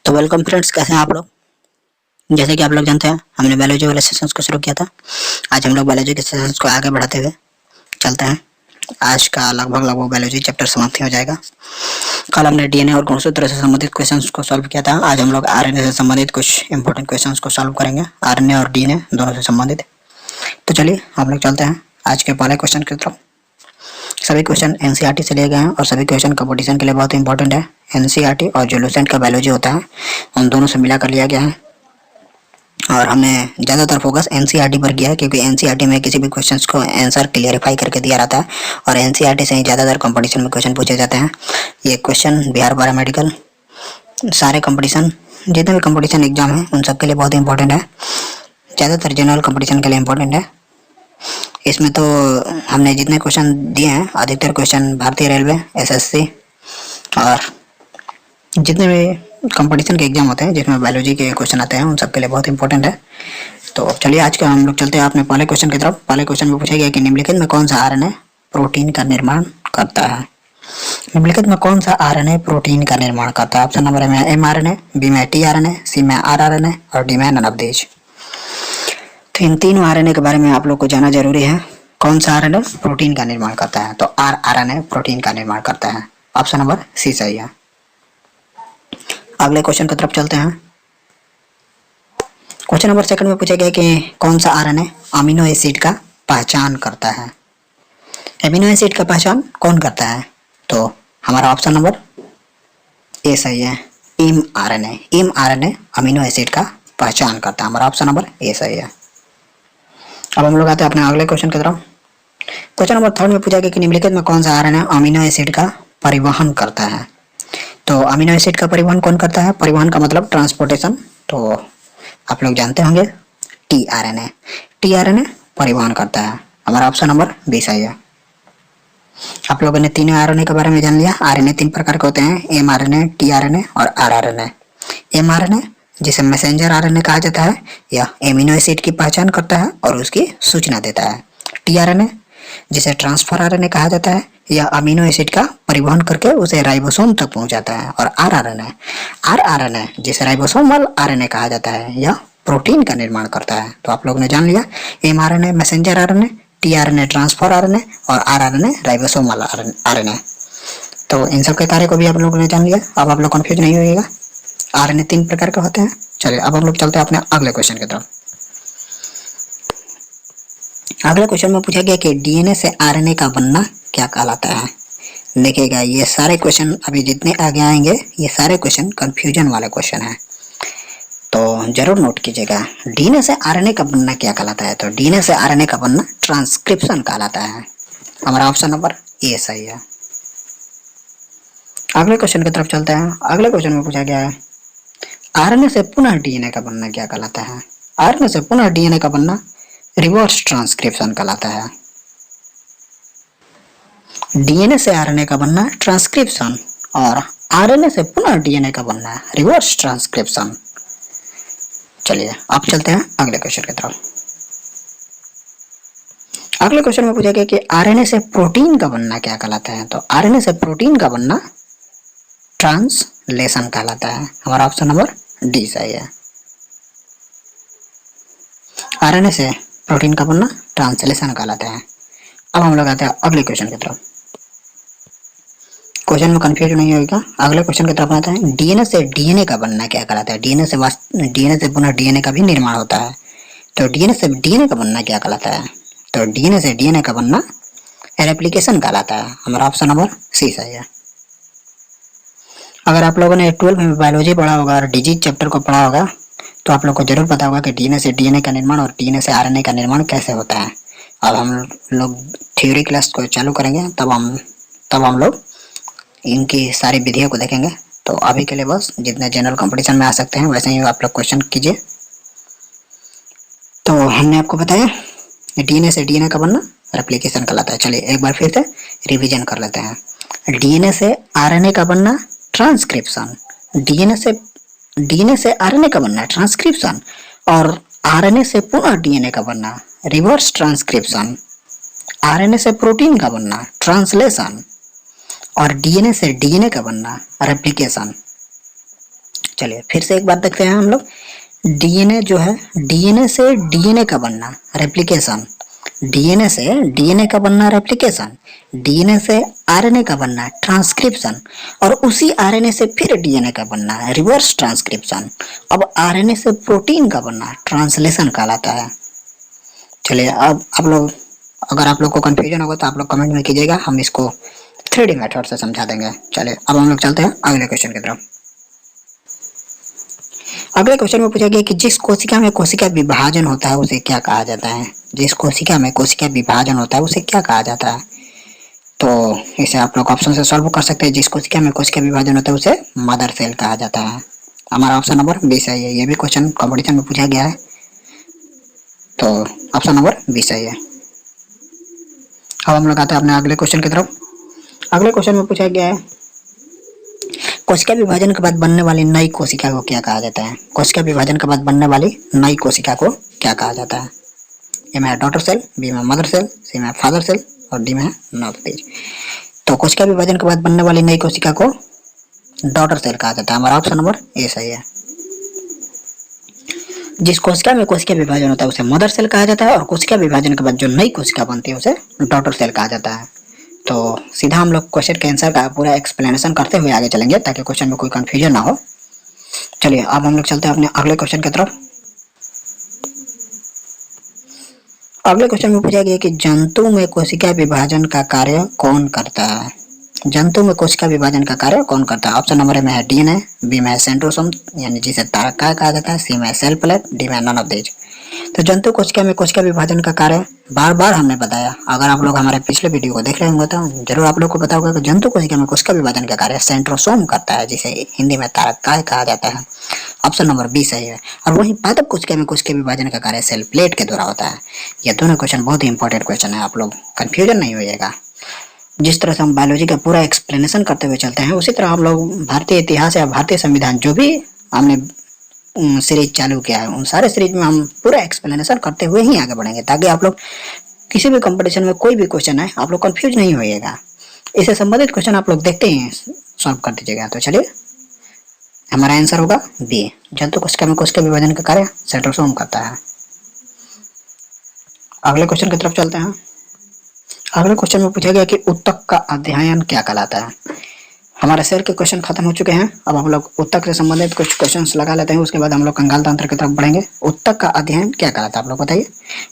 तो welcome friends, कैसे हैं आप लोग। जैसे कि आप लोग जानते हैं, हमने बायोलॉजी वाले सेशंस को शुरू किया था। आज हम लोग बायोलॉजी के सेशंस को आगे बढ़ाते हुए चलते हैं। आज का लगभग बायोलॉजी चैप्टर समाप्ति हो जाएगा। कल हमने डीएनए और गुणसूत्र से संबंधित क्वेश्चंस को सॉल्व किया था। आज हम लोग आरएनए से संबंधित कुछ इंपॉर्टेंट क्वेश्चंस को सॉल्व करेंगे, आरएनए और डीएनए दोनों से संबंधित। तो चलिए हम लोग चलते हैं आज के पहले क्वेश्चन की तरफ। सभी क्वेश्चन एनसीईआरटी से लिए गए हैं और सभी क्वेश्चन कंपटीशन के लिए बहुत इंपॉर्टेंट है। एनसीईआरटी और जो लुसेंट का बायोलॉजी होता है उन दोनों से मिला कर लिया गया है और हमने ज़्यादातर फोकस एनसीईआरटी पर किया है, क्योंकि एनसीईआरटी में किसी भी क्वेश्चंस को आंसर क्लियरिफाई करके दिया रहता है और एनसीईआरटी से ही ज़्यादातर कंपटीशन में क्वेश्चन पूछे जाते हैं। ये क्वेश्चन बिहार पैरामेडिकल सारे कंपटीशन, जितने भी कंपटीशन एग्जाम है उन सब के लिए बहुत इंपॉर्टेंट है। ज़्यादातर जनरल कंपटीशन के लिए इंपॉर्टेंट है। इसमें तो हमने जितने क्वेश्चन दिए हैं, अधिकतर क्वेश्चन भारतीय रेलवे, एसएससी और जितने भी कंपटीशन के एग्जाम होते हैं जिसमें बायोलॉजी के क्वेश्चन आते हैं उन सब के लिए बहुत इंपॉर्टेंट है। तो चलिए आज का हम लोग चलते हैं अपने पहले क्वेश्चन की तरफ। पहले क्वेश्चन में पूछा गया कि निम्नलिखित में कौन सा आरएनए प्रोटीन का निर्माण करता है। निम्नलिखित में कौन सा आरएनए प्रोटीन का निर्माण करता है। ऑप्शन नंबर ए में एमआरएनए, बी में टीआरएनए, सी में आरआरएनए और डी में नन ऑफ दीज। तो इन तीनों आरएनए के बारे में आप लोग को जाना जरूरी है। कौन सा आरएनए प्रोटीन का निर्माण करता है, तो आरआरएनए प्रोटीन का निर्माण करता है। ऑप्शन नंबर सी सही है। अगले क्वेश्चन की तरफ चलते हैं। क्वेश्चन नंबर सेकंड में पूछा गया कि कौन सा आरएनए अमीनो एसिड का पहचान करता है। अमीनो एसिड का पहचान कौन करता है, तो हमारा ऑप्शन नंबर ए सही है। एमआरएनए अमीनो एसिड का पहचान करता है। हमारा ऑप्शन नंबर ए सही है। अब हम लोग आते हैं अपने अगले क्वेश्चन की तरफ। क्वेश्चन नंबर थर्ड में पूछा गया कि निम्नलिखित में कौन सा आरएनए अमीनो एसिड का परिवहन करता है। तो अमीनो एसिड का परिवहन कौन करता है, परिवहन का मतलब ट्रांसपोर्टेशन, तो आप लोग जानते होंगे टीआरएनए परिवहन करता है। हमारा ऑप्शन नंबर बी सही है। आप लोगों ने तीनों आरएनए के बारे में जान लिया। आरएनए तीन प्रकार के होते हैं, एमआरएनए, टीआरएनए और आरआरएनए। एमआरएनए जिसे मैसेंजर आरएनए कहा जाता है, यह एमिनो एसिड की पहचान करता है और उसकी सूचना देता है। टीआरएनए जिसे ट्रांसफर आरएनए कहा जाता है, यह अमीनो एसिड का परिवहन करके उसे राइबोसोम तक पहुंचाता है। और आरआरएनए जिसे राइबोसोमल आरएनए कहा जाता है, यह प्रोटीन का निर्माण करता है। तो आप लोगों ने जान लिया, mRNA messenger RNA, tRNA transfer RNA और आरआरएनए राइबोसोमल आरएनए। तो इन सब के कार्य को भी आप लोगों ने जान लिया। अब आप लोग कंफ्यूज नहीं होइएगा। आरएनए तीन प्रकार के होते हैं। चलिए अब हम लोग चलते हैं अपने अगले क्वेश्चन की तरफ। अगले क्वेश्चन में पूछा गया कि डीएनए से आरएनए का बनना क्या कहलाता है। देखिएगा, ये सारे क्वेश्चन अभी जितने आगे आएंगे ये सारे क्वेश्चन कंफ्यूजन वाले क्वेश्चन हैं, तो जरूर नोट कीजिएगा। डीएनए से आरएनए का बनना क्या कहलाता है, तो डीएनए से आरएनए का बनना ट्रांसक्रिप्शन कहलाता है। हमारा ऑप्शन नंबर ए सही है। अगले क्वेश्चन की तरफ चलते हैं। अगले क्वेश्चन में पूछा गया है आरएनए से पुनः डीएनए का बनना क्या कहलाता है। आरएनए से पुनः डीएनए का बनना रिवर्स ट्रांसक्रिप्शन कहलाता है। डीएनए से आरएनए का बनना ट्रांसक्रिप्शन और आरएनए से पुनः डीएनए का बनना रिवर्स ट्रांसक्रिप्शन। चलिए अब चलते हैं अगले क्वेश्चन की तरफ। अगले क्वेश्चन में पूछा गया कि आरएनए से प्रोटीन का बनना क्या कहलाता है। तो आरएनए से प्रोटीन का बनना ट्रांसलेशन कहलाता है। हमारा ऑप्शन नंबर डी सही है। आरएनए से प्रोटीन का बनना ट्रांसलेशन कहलाता है। अब हम लोग आते हैं अगले क्वेश्चन की तरफ। क्वेश्चन में कंफ्यूज नहीं होगा। अगले क्वेश्चन की तरफ आता है, डीएनए से डीएनए का बनना क्या कहलाता है। डीएनए से पुनः डीएनए का भी निर्माण होता है, तो डीएनए से डीएनए का बनना क्या कहलाता है, तो डीएनए से डीएनए का बनना रेप्लिकेशन कहलाता है। हमारा ऑप्शन नंबर सी सही है। अगर आप लोगों ने 12 में बायोलॉजी पढ़ा होगा और डिजीज चैप्टर को पढ़ा होगा तो आप लोग को जरूर पता होगा कि डीएनए से डीएनए का निर्माण और डीएनए से आरएनए का निर्माण कैसे होता है। अब हम लोग थ्योरी क्लास को चालू करेंगे तब हम लोग इनकी सारी विधियों को देखेंगे। तो अभी के लिए बस जितने जनरल कंपटीशन में आ सकते हैं वैसे ही आप लोग क्वेश्चन कीजिए। तो हमने आपको बताया डीएनए से डीएनए का बनना रेप्लिकेशन कहलाता है। चलिए एक बार फिर से रिवीजन कर लेते हैं। डीएनए से आरएनए का बनना ट्रांसक्रिप्शन, डीएनए से आरएनए का बनना ट्रांसक्रिप्शन और आरएनए से पुनः डीएनए का बनना रिवर्स ट्रांसक्रिप्शन, आरएनए से प्रोटीन का बनना ट्रांसलेशन और डीएनए से डीएनए का बनना रेप्लिकेशन। चलिए फिर से एक बात देखते हैं हम लोग। डीएनए जो है, डीएनए से डीएनए का बनना रेप्लिकेशन, डीएनए से डीएनए का बनना रेप्लिकेशन, डीएनए से आरएनए का बनना ट्रांसक्रिप्शन, और उसी आरएनए से फिर डीएनए का बनना है रिवर्स ट्रांसक्रिप्शन। अब आरएनए से प्रोटीन का बनना ट्रांसलेशन कहलाता है। चलिए अब आप लोग, अगर आप लोग को कंफ्यूजन होगा तो आप लोग कमेंट में कीजिएगा, हम इसको 3D मेथड से समझा देंगे। चलिए अब हम लोग चलते हैं अगले क्वेश्चन की तरफ। अगले क्वेश्चन में पूछा गया कि जिस कोशिका में कोशिका विभाजन होता है उसे क्या कहा जाता है। जिस कोशिका में कोशिका विभाजन होता है उसे क्या कहा जाता है। तो इसे आप लोग ऑप्शन से सॉल्व कर सकते हैं। जिस कोशिका में कोशिका विभाजन होता है उसे मदर सेल कहा जाता है। हमारा ऑप्शन नंबर 20 सही है। ये भी क्वेश्चन कॉम्पिटिशन में पूछा गया है, तो ऑप्शन नंबर 20 सही है। अब हम लोग आते हैं अपने अगले क्वेश्चन की तरफ। अगले क्वेश्चन में पूछा गया है कोशिका विभाजन के बाद बनने वाली नई कोशिका को क्या कहा जाता है। कोशिका विभाजन के बाद बनने वाली नई कोशिका को क्या कहा जाता है। ए में डॉटर सेल, बी में मदर सेल, सी में फादर सेल और डी में नवतेज। तो कोशिका विभाजन के बाद बनने वाली नई कोशिका को डॉटर सेल कहा जाता है। हमारा ऑप्शन नंबर ए सही है। जिस कोशिका में कोशिका विभाजन होता है उसे मदर सेल कहा जाता है, और कोशिका विभाजन के बाद जो नई कोशिका बनती है उसे डॉटर सेल कहा जाता है। तो सीधा हम लोग क्वेश्चन के आंसर का पूरा एक्सप्लेनेशन करते हुए आगे चलेंगे ताकि क्वेश्चन में कोई कंफ्यूजन ना हो। चलिए अब हम लोग चलते हैं अपने अगले क्वेश्चन की तरफ। अगले क्वेश्चन में पूछा गया कि जंतु में कोशिका विभाजन का कार्य कौन करता है। जंतु में कोशिका विभाजन का कार्य कौन करता है। ऑप्शन नंबर ए में है डीएनए, बी में है सेंट्रोसोम यानी जिसे तारकाय कहा जाता है, सी में सेल प्लेट, डी में नन ऑफ दीज। तो जंतु कोशिका में कोशिका विभाजन का कार्य बार बार हमने बताया। अगर आप लोग हमारे पिछले वीडियो को देख रहे होंगे तो जरूर आप लोग को पता होगा कि जंतु कोशिका में कोशिका विभाजन का कार्य सेंट्रोसोम करता है, जिसे हिंदी में तारकाय कहा जाता है। ऑप्शन नंबर 20 सही है। और वहीं पादप कोशिका में कोशिका विभाजन का कार्य सेल प्लेट के द्वारा होता है। ये दोनों क्वेश्चन बहुत ही इंपॉर्टेंट क्वेश्चन है, आप लोग कंफ्यूजन नहीं होइएगा। जिस तरह से हम बायोलॉजी का पूरा एक्सप्लेनेशन करते हुए चलते हैं उसी तरह हम लोग भारतीय इतिहास या भारतीय संविधान जो भी हमने सीरीज चालू किया है उन सारे सीरीज में हम पूरा एक्सप्लेनेशन करते हुए ही आगे बढ़ेंगे, ताकि आप लोग किसी भी कंपटीशन में कोई भी क्वेश्चन है आप लोग कंफ्यूज नहीं होइएगा। इससे संबंधित क्वेश्चन आप लोग देखते ही सॉल्व कर दीजिएगा। तो चलिए हमारा आंसर होगा बी, जंतु कोशिका में कोशिका विभाजन का कार्य सेंट्रोसोम करता है। अगले क्वेश्चन की तरफ चलते हैं। अगले क्वेश्चन में पूछा गया कि उत्तक का अध्ययन क्या कहलाता है। हमारे शेर के क्वेश्चन खत्म हो चुके हैं। अब हम लोग उत्तक से संबंधित कुछ क्वेश्चंस लगा लेते हैं, उसके बाद हम लोग कंगाल तंत्र की तरफ बढ़ेंगे। उत्तक का अध्ययन क्या कहलाता है आप लोग बताइए।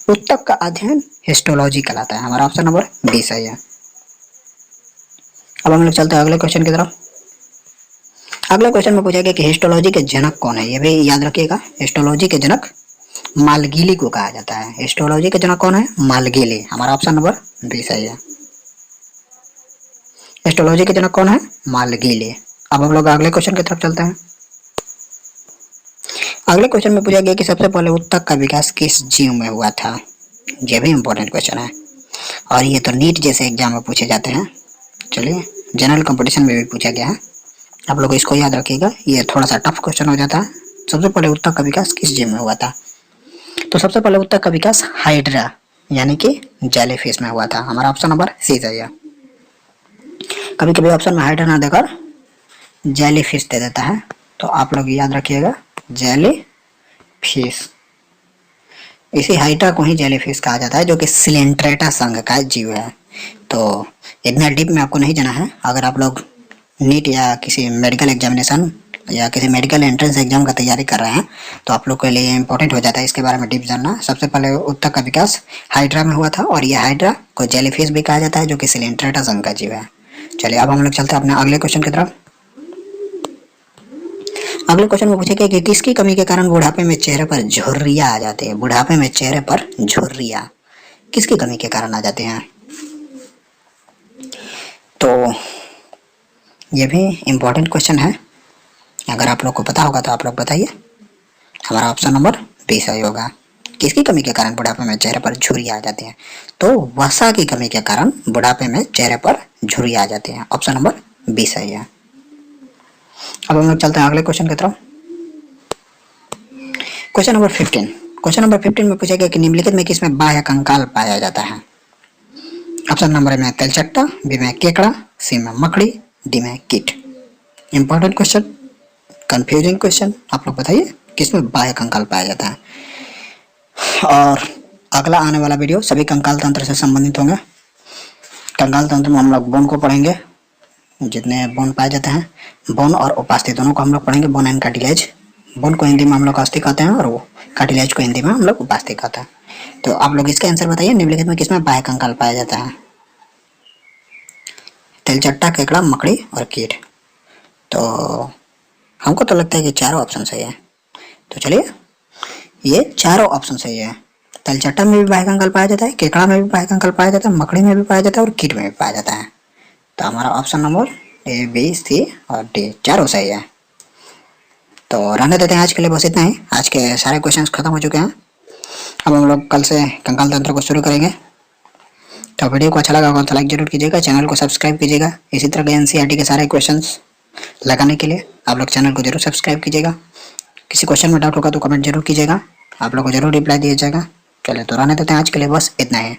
उत्तक का अध्ययन हिस्टोलॉजी कहलाता है। हमारा ऑप्शन नंबर 20 सही है। अब हम लोग चलते हैं अगले क्वेश्चन की तरफ। अगले क्वेश्चन में पूछा गया कि हिस्टोलॉजी के जनक कौन है। ये भी याद रखिएगा, हिस्टोलॉजी के जनक मालगीली को कहा जाता है। हिस्टोलॉजी के जनक कौन है, मालगीली। हमारा ऑप्शन नंबर 20 सही है। हिस्टोलॉजी के जनक कौन है, मालगीली। अब हम लोग अगले क्वेश्चन की तरफ चलते हैं। अगले क्वेश्चन में पूछा गया कि सबसे पहले उत्तक का विकास किस जीव में हुआ था। यह भी इंपॉर्टेंट क्वेश्चन है और ये तो नीट जैसे एग्जाम में पूछे जाते हैं। चलिए जनरल कंपटीशन में भी पूछा गया है, आप लोग इसको याद रखिएगा, ये थोड़ा सा टफ क्वेश्चन हो जाता है। सबसे पहले उत्तक का विकास किस जीव में हुआ था। तो सबसे पहले उत्तक का विकास हाइड्रा यानी कि जेलीफिश में हुआ था। हमारा ऑप्शन नंबर सी सही है। कभी कभी ऑप्शन में हाइड्रा ना देकर जेलीफिश दे देता है, तो आप लोग याद रखिएगा जेलीफिश। इसी हाइड्रा को ही जेलीफिश कहा जाता है, जो कि सिलेंट्रेटा संघ का जीव है। तो इतना डीप में आपको नहीं जाना है। अगर आप लोग नीट या किसी मेडिकल एग्जामिनेशन या किसी मेडिकल एंट्रेंस एग्जाम का तैयारी कर रहे हैं तो आप लोग के लिए इंपॉर्टेंट हो जाता है इसके बारे में डीप जानना। सबसे पहले उत्तक का विकास हाइड्रा में हुआ था और यह हाइड्रा को जेलीफिश भी कहा जाता है, जो कि सिलेंट्रेटा संघ का जीव है। चलिए अब हम लोग चलते हैं अपने अगले क्वेश्चन की तरफ। अगले क्वेश्चन में पूछेगा कि किसकी कमी के कारण बुढ़ापे में चेहरे पर झुर्रियां आ जाते हैं। बुढ़ापे में चेहरे पर झुर्रियां किसकी कमी के कारण आ जाते हैं। तो ये भी इम्पोर्टेंट क्वेश्चन है, अगर आप लोग को पता होगा तो आप लोग बताइए। हमारा ऑप्शन नंबर 20 सही होगा। किसकी कमी के कारण बुढ़ापे में चेहरे पर झुर्रियां आ जाती हैं। तो वसा की कमी के कारण बुढ़ापे में चेहरे पर झुर्रियां आ जाती हैं। ऑप्शन नंबर 20 सही है। अब हम लोग चलते हैं अगले क्वेश्चन की तरफ। Question number 15। क्वेश्चन नंबर 15 में पूछा गया कि निम्नलिखित में किसमें बाह्य कंकाल पाया जाता है। ऑप्शन नंबर में तेलचट्टा, बी में केकड़ा, सी में मकड़ी, डी में कीट। Important question, confusing question. आप लोग बताइए किसमें बाह्य कंकाल पाया जाता है। और अगला आने वाला वीडियो सभी कंकाल तंत्र से संबंधित होंगे। कंकाल तंत्र में हम लोग बोन को पढ़ेंगे, जितने बोन पाए जाते हैं, बोन और उपास्थि दोनों को हम लोग पढ़ेंगे, बोन एंड कार्टिलेज। बोन को हिंदी में हम लोग अस्थिक कहते हैं और वो कार्टिलेज को हिंदी में हम लोग उपास्थि कहते हैं। तो आप लोग इसका आंसर बताइए, निम्नलिखित में किसमें बाह्य कंकाल पाया जाता है। तिलचट्टा, केकड़ा, मकड़ी और कीट। तो हमको तो लगता है कि चारों ऑप्शन सही है। तो चलिए, ये चारों ऑप्शन सही है। तिलचट्टा में भी बाह्य कंकाल पाया जाता है, केकड़ा में भी बाह्य कंकाल पाया जाता है, मकड़ी में भी पाया जाता है और कीट में भी पाया जाता है। तो हमारा ऑप्शन नंबर ए, बी, सी और डी चारों सही है। तो रहने देते हैं, आज के लिए बस इतना ही। आज के सारे क्वेश्चंस खत्म हो चुके हैं। अब हम लोग कल से कंकाल तंत्र को शुरू करेंगे। तो वीडियो को अच्छा लगा होगा तो लाइक जरूर कीजिएगा, चैनल को सब्सक्राइब कीजिएगा। इसी तरह के एनसीईआरटी के सारे क्वेश्चंस लगाने के लिए आप लोग चैनल को जरूर सब्सक्राइब कीजिएगा। किसी क्वेश्चन में डाउट होगा तो कमेंट जरूर कीजिएगा, आप लोग को जरूर रिप्लाई दिया जाएगा। चलिए, तो रहने देते हैं, आज के लिए बस इतना ही।